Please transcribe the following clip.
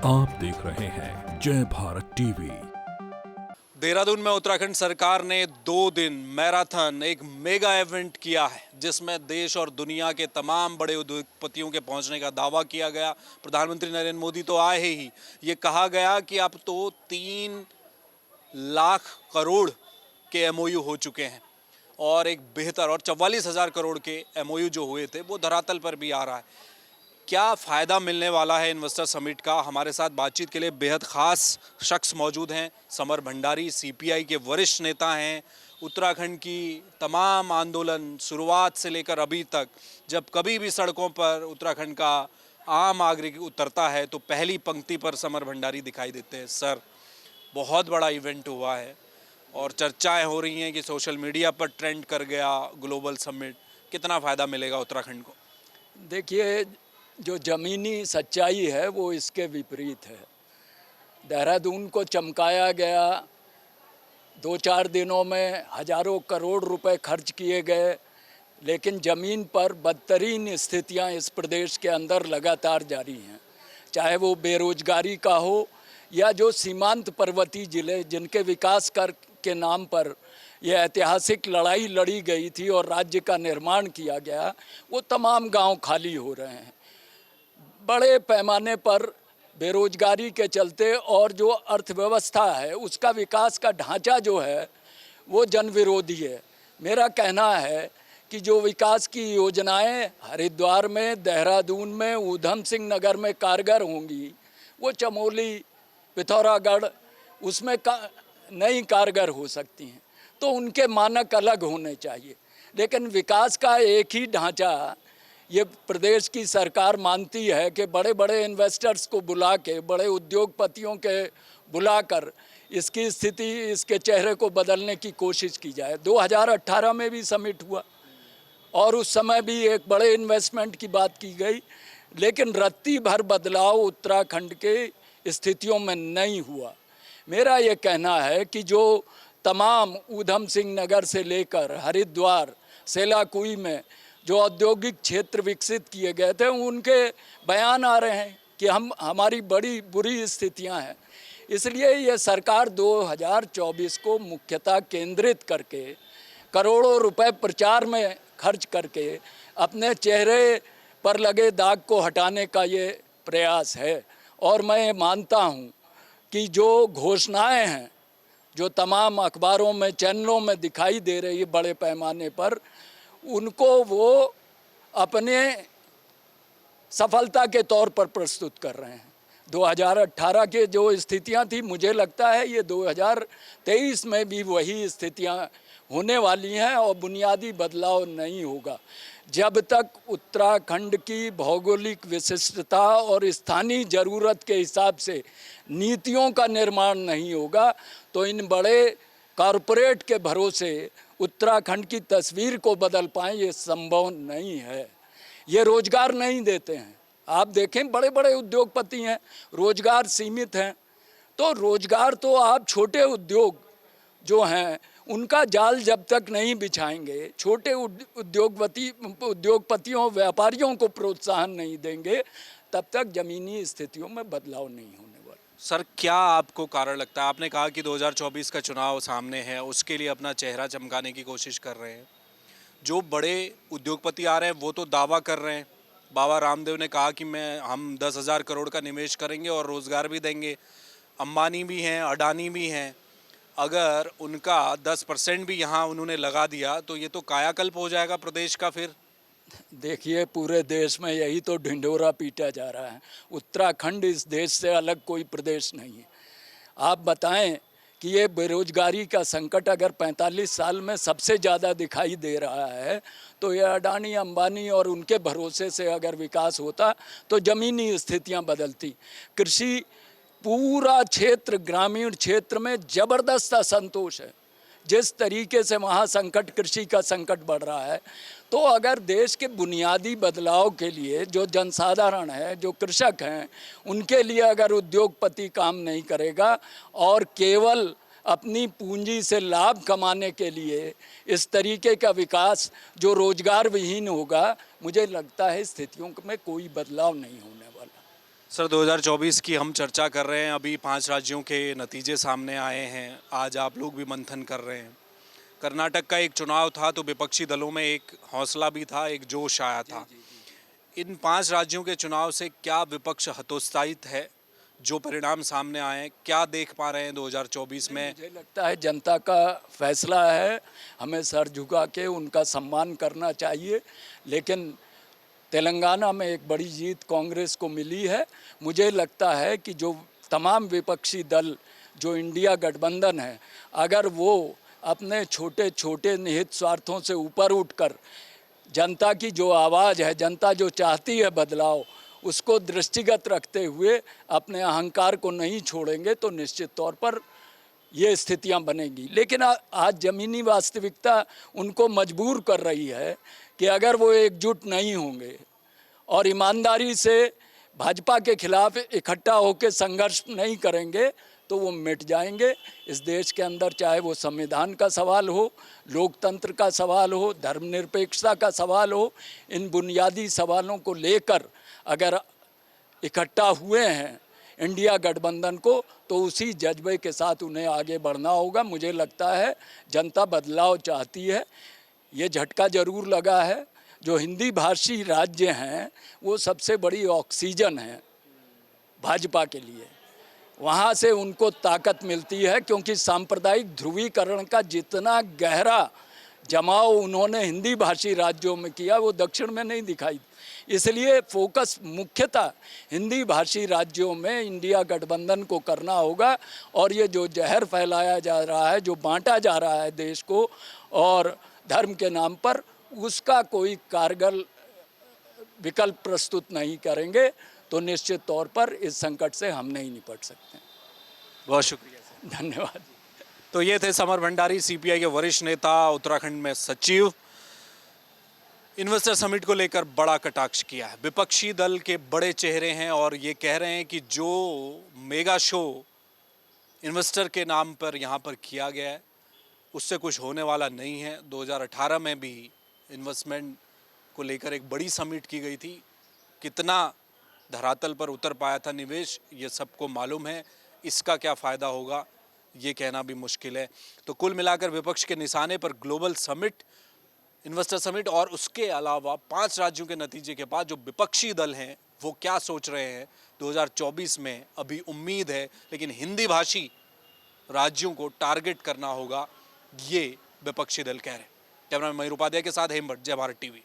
आप देख रहे हैं जय भारत टीवी। देहरादून में उत्तराखंड सरकार ने 2 दिन मैराथन एक मेगा इवेंट किया है, जिसमें देश और दुनिया के तमाम बड़े उद्योगपतियों के पहुंचने का दावा किया गया। प्रधानमंत्री नरेंद्र मोदी तो आए ही। ये कहा गया कि अब तो 3 लाख करोड़ के एमओयू हो चुके हैं और एक बेहतर और 44,000 करोड़ के एमओयू जो हुए थे वो धरातल पर भी आ रहा है। क्या फ़ायदा मिलने वाला है इन्वेस्टर समिट का? हमारे साथ बातचीत के लिए बेहद ख़ास शख्स मौजूद हैं। समर भंडारी सीपीआई के वरिष्ठ नेता हैं। उत्तराखंड की तमाम आंदोलन शुरुआत से लेकर अभी तक जब कभी भी सड़कों पर उत्तराखंड का आम नागरिक उतरता है तो पहली पंक्ति पर समर भंडारी दिखाई देते हैं। सर, बहुत बड़ा इवेंट हुआ है और चर्चाएं हो रही हैं कि सोशल मीडिया पर ट्रेंड कर गया ग्लोबल समिट। कितना फ़ायदा मिलेगा उत्तराखंड को? देखिए, जो ज़मीनी सच्चाई है वो इसके विपरीत है। देहरादून को चमकाया गया, 2-4 दिनों में हज़ारों करोड़ रुपए खर्च किए गए, लेकिन ज़मीन पर बदतरीन स्थितियां इस प्रदेश के अंदर लगातार जारी हैं। चाहे वो बेरोजगारी का हो या जो सीमांत पर्वतीय ज़िले जिनके विकास कर के नाम पर यह ऐतिहासिक लड़ाई लड़ी गई थी और राज्य का निर्माण किया गया, वो तमाम गांव खाली हो रहे हैं। बड़े पैमाने पर बेरोजगारी के चलते और जो अर्थव्यवस्था है उसका विकास का ढांचा जो है वो जन विरोधी है। मेरा कहना है कि जो विकास की योजनाएं हरिद्वार में, देहरादून में, ऊधम सिंह नगर में कारगर होंगी, वो चमोली, पिथौरागढ़ उसमें नहीं कारगर हो सकती हैं। तो उनके मानक अलग होने चाहिए, लेकिन विकास का एक ही ढांचा ये प्रदेश की सरकार मानती है कि बड़े बड़े इन्वेस्टर्स को बुला के, बड़े उद्योगपतियों के बुलाकर इसकी स्थिति, इसके चेहरे को बदलने की कोशिश की जाए। 2018 में भी समिट हुआ और उस समय भी एक बड़े इन्वेस्टमेंट की बात की गई, लेकिन रत्ती भर बदलाव उत्तराखंड के स्थितियों में नहीं हुआ। मेरा ये कहना है कि जो तमाम ऊधम सिंह नगर से लेकर हरिद्वार, सेलाकुई में जो औद्योगिक क्षेत्र विकसित किए गए थे, उनके बयान आ रहे हैं कि हमारी बड़ी बुरी स्थितियां हैं। इसलिए ये सरकार 2024 को मुख्यतः केंद्रित करके करोड़ों रुपए प्रचार में खर्च करके अपने चेहरे पर लगे दाग को हटाने का ये प्रयास है। और मैं मानता हूँ कि जो घोषणाएं हैं जो तमाम अखबारों में, चैनलों में दिखाई दे रही है बड़े पैमाने पर, उनको वो अपने सफलता के तौर पर प्रस्तुत कर रहे हैं। 2018 के जो स्थितियां थी, मुझे लगता है ये 2023 में भी वही स्थितियां होने वाली हैं और बुनियादी बदलाव नहीं होगा। जब तक उत्तराखंड की भौगोलिक विशिष्टता और स्थानीय ज़रूरत के हिसाब से नीतियों का निर्माण नहीं होगा, तो इन बड़े कॉरपोरेट के भरोसे उत्तराखंड की तस्वीर को बदल पाएं, ये संभव नहीं है। ये रोजगार नहीं देते हैं। आप देखें, बड़े बड़े उद्योगपति हैं, रोजगार सीमित हैं। तो रोजगार तो आप छोटे उद्योग जो हैं उनका जाल जब तक नहीं बिछाएंगे, छोटे उद्योगपतियों, व्यापारियों को प्रोत्साहन नहीं देंगे, तब तक ज़मीनी स्थितियों में बदलाव नहीं होने वाला। सर, क्या आपको कारण लगता है? आपने कहा कि 2024 का चुनाव सामने है, उसके लिए अपना चेहरा चमकाने की कोशिश कर रहे हैं। जो बड़े उद्योगपति आ रहे हैं वो तो दावा कर रहे हैं। बाबा रामदेव ने कहा कि हम 10,000 करोड़ का निवेश करेंगे और रोज़गार भी देंगे। अंबानी भी हैं, अडानी भी हैं। अगर उनका 10% भी यहाँ उन्होंने लगा दिया तो ये तो कायाकल्प हो जाएगा प्रदेश का। फिर देखिए, पूरे देश में यही तो ढिंढोरा पीटा जा रहा है। उत्तराखंड इस देश से अलग कोई प्रदेश नहीं है। आप बताएं कि ये बेरोजगारी का संकट अगर 45 साल में सबसे ज़्यादा दिखाई दे रहा है, तो ये अडानी, अंबानी और उनके भरोसे से अगर विकास होता तो ज़मीनी स्थितियां बदलती। कृषि, पूरा क्षेत्र, ग्रामीण क्षेत्र में ज़बरदस्त असंतोष है। जिस तरीके से वहाँ संकट, कृषि का संकट बढ़ रहा है, तो अगर देश के बुनियादी बदलाव के लिए जो जनसाधारण है, जो कृषक हैं, उनके लिए अगर उद्योगपति काम नहीं करेगा और केवल अपनी पूंजी से लाभ कमाने के लिए इस तरीके का विकास जो रोजगार विहीन होगा, मुझे लगता है स्थितियों में कोई बदलाव नहीं होने वाला। सर 2024 की हम चर्चा कर रहे हैं। अभी 5 राज्यों के नतीजे सामने आए हैं। आज आप लोग भी मंथन कर रहे हैं। कर्नाटक का एक चुनाव था तो विपक्षी दलों में एक हौसला भी था, एक जोश आया था। इन 5 राज्यों के चुनाव से क्या विपक्ष हतोत्साहित है? जो परिणाम सामने आए हैं, क्या देख पा रहे हैं 2024 में? मुझे लगता है जनता का फैसला है, हमें सर झुका के उनका सम्मान करना चाहिए। लेकिन तेलंगाना में एक बड़ी जीत कांग्रेस को मिली है। मुझे लगता है कि जो तमाम विपक्षी दल, जो इंडिया गठबंधन है, अगर वो अपने छोटे छोटे निहित स्वार्थों से ऊपर उठकर जनता की जो आवाज़ है, जनता जो चाहती है बदलाव, उसको दृष्टिगत रखते हुए अपने अहंकार को नहीं छोड़ेंगे तो निश्चित तौर पर ये स्थितियां बनेगी। लेकिन आज ज़मीनी वास्तविकता उनको मजबूर कर रही है कि अगर वो एकजुट नहीं होंगे और ईमानदारी से भाजपा के खिलाफ इकट्ठा होकर संघर्ष नहीं करेंगे तो वो मिट जाएंगे। इस देश के अंदर चाहे वो संविधान का सवाल हो, लोकतंत्र का सवाल हो, धर्मनिरपेक्षता का सवाल हो, इन बुनियादी सवालों को लेकर अगर इकट्ठा हुए हैं इंडिया गठबंधन को तो उसी जज्बे के साथ उन्हें आगे बढ़ना होगा। मुझे लगता है जनता बदलाव चाहती है। ये झटका ज़रूर लगा है। जो हिंदी भाषी राज्य हैं वो सबसे बड़ी ऑक्सीजन है भाजपा के लिए। वहाँ से उनको ताकत मिलती है क्योंकि सांप्रदायिक ध्रुवीकरण का जितना गहरा जमाव उन्होंने हिंदी भाषी राज्यों में किया वो दक्षिण में नहीं दिखाई। इसलिए फोकस मुख्यतः हिंदी भाषी राज्यों में इंडिया गठबंधन को करना होगा। और ये जो जहर फैलाया जा रहा है, जो बांटा जा रहा है देश को और धर्म के नाम पर, उसका कोई कारगर विकल्प प्रस्तुत नहीं करेंगे तो निश्चित तौर पर इस संकट से हम नहीं निपट सकते। बहुत शुक्रिया सर। धन्यवाद। तो ये थे समर भंडारी, सीपीआई के वरिष्ठ नेता, उत्तराखंड में सचिव। इन्वेस्टर समिट को लेकर बड़ा कटाक्ष किया है। विपक्षी दल के बड़े चेहरे हैं और ये कह रहे हैं कि जो मेगा शो इन्वेस्टर के नाम पर यहाँ पर किया गया है उससे कुछ होने वाला नहीं है। 2018 में भी इन्वेस्टमेंट को लेकर एक बड़ी समिट की गई थी। कितना धरातल पर उतर पाया था निवेश, ये सबको मालूम है। इसका क्या फ़ायदा होगा ये कहना भी मुश्किल है। तो कुल मिलाकर विपक्ष के निशाने पर ग्लोबल समिट, इन्वेस्टर समिट और उसके अलावा 5 राज्यों के नतीजे के बाद जो विपक्षी दल हैं वो क्या सोच रहे हैं 2024 में, अभी उम्मीद है। लेकिन हिंदी भाषी राज्यों को टारगेट करना होगा, ये विपक्षी दल कह रहे हैं। कैमरामैन मयूर उपाध्याय के साथ हेमभट्ट, जय भारत टीवी।